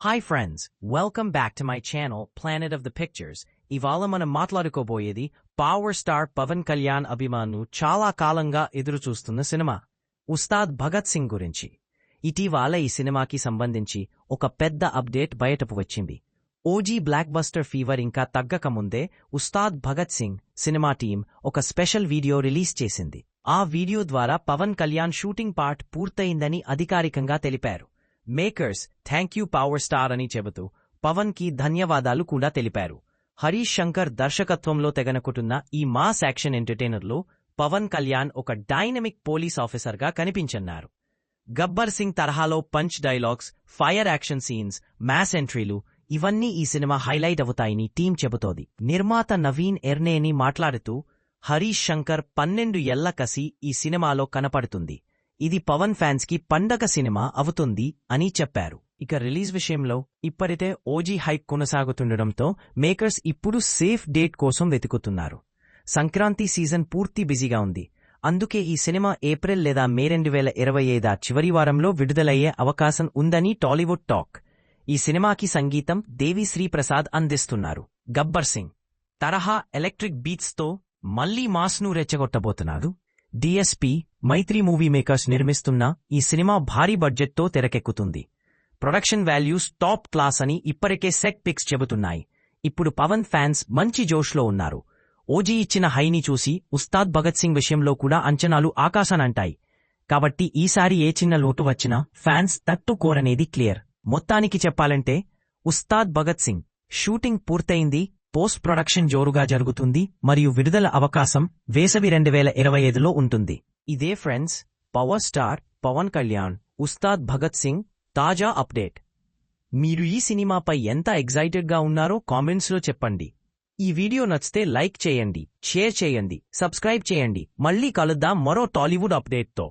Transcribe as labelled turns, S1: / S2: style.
S1: Hi friends, welcome back to my channel Planet of the Pictures. ఇవాళ మనం మాట్లాడుకోబోయేది power star Pawan Kalyan అభిమానులు చాలా కాలంగా ఎదురుచూస్తున్న సినిమా ఉస్తాద్ భగత్ సింగ్ గురించి. ఇటీవల ఈ సినిమాకి సంబంధించి ఒక పెద్ద అప్డేట్ బయటకు వచ్చింది. ఓజీ బ్లాక్ బస్టర్ ఫీవర్ ఇంకా తగ్గకముందే ఉస్తాద్ భగత్ సింగ్ సినిమా టీం ఒక స్పెషల్ వీడియో రిలీజ్ చేసింది. ఆ వీడియో ద్వారా పవన్ కళ్యాణ్ షూటింగ్ పార్ట్ పూర్తయిందని అధికారికంగా తెలిపారు. Makers thank you power star అని చెబుతూ పవన్ కి ధన్యవాదాలు కూడా తెలిపారు. హరీష్ శంకర్ దర్శకత్వంలో తెగనకుతున్న ఈ మాస్ యాక్షన్ ఎంటర్టైనర్లో పవన్ కళ్యాణ్ ఒక డైనమిక్ పోలీస్ ఆఫీసర్గా కనిపించన్నారు. గబ్బర్ సింగ్ తరహాలో punch dialogues, fire action scenes, mass ఎంట్రీలు ఇవన్నీ ఈ సినిమా హైలైట్ అవుతాయని టీం చెబుతోంది. నిర్మాత నవీన్ ఎర్నేని మాట్లాడుతూ హరీష్ శంకర్ 12 ఏళ్ల కసి ఈ సినిమాలో కనపడుతుంది. ఇది పవన్ ఫ్యాన్స్ కి పండగ సినిమా అవుతుంది అని చెప్పారు. ఇక రిలీజ్ విషయంలో ఇప్పటికే ఓజీ హైప్ కొనసాగుతుండటంతో మేకర్స్ ఇప్పుడు సేఫ్ డేట్ కోసం వెతుకుతున్నారు. సంక్రాంతి సీజన్ పూర్తి బిజీగా ఉంది. అందుకే ఈ సినిమా ఏప్రిల్ లేదా మే 2025 చివరి వారంలో విడుదలయ్యే అవకాశం ఉందని టాలీవుడ్ టాక్. ఈ సినిమాకి సంగీతం దేవిశ్రీ ప్రసాద్ అందిస్తున్నారు. గబ్బర్ సింగ్ తరహా ఎలక్ట్రిక్ బీట్స్తో మళ్లీ మాస్ను రెచ్చగొట్టబోతున్నారు. డిఎస్పీ మైత్రి మూవీ మేకర్స్ నిర్మిస్తున్న ఈ సినిమా భారీ బడ్జెట్తో తెరకెక్కుతుంది. ప్రొడక్షన్ వాల్యూస్ టాప్ క్లాస్ అని ఇప్పటికే సెట్ పిక్స్ చెబుతున్నాయి. ఇప్పుడు పవన్ ఫ్యాన్స్ మంచి జోష్లో ఉన్నారు. ఓజీ ఇచ్చిన హైని చూసి ఉస్తాద్ భగత్ సింగ్ విషయంలో కూడా అంచనాలు ఆకాశానంటాయి. కాబట్టి ఈసారి ఏ చిన్న లోటు వచ్చినా ఫ్యాన్స్ తట్టుకోరనేది క్లియర్. మొత్తానికి చెప్పాలంటే ఉస్తాద్ భగత్ సింగ్ షూటింగ్ పూర్తయింది, పోస్ట్ ప్రొడక్షన్ జోరుగా జరుగుతుంది మరియు విడుదల అవకాశం వేసవి 2025లో ఉంటుంది. ఇదే friends power star Pawan Kalyan Ustad Bhagat Singh తాజా అప్డేట్. మీరు ఈ సినిమాపై ఎంత ఎగ్జైటెడ్గా ఉన్నారో కామెంట్స్లో చెప్పండి. ఈ వీడియో నచ్చితే లైక్ చేయండి, షేర్ చేయండి, సబ్స్క్రైబ్ చేయండి. మళ్ళీ కలుద్దాం మరో టాలీవుడ్ అప్డేట్తో.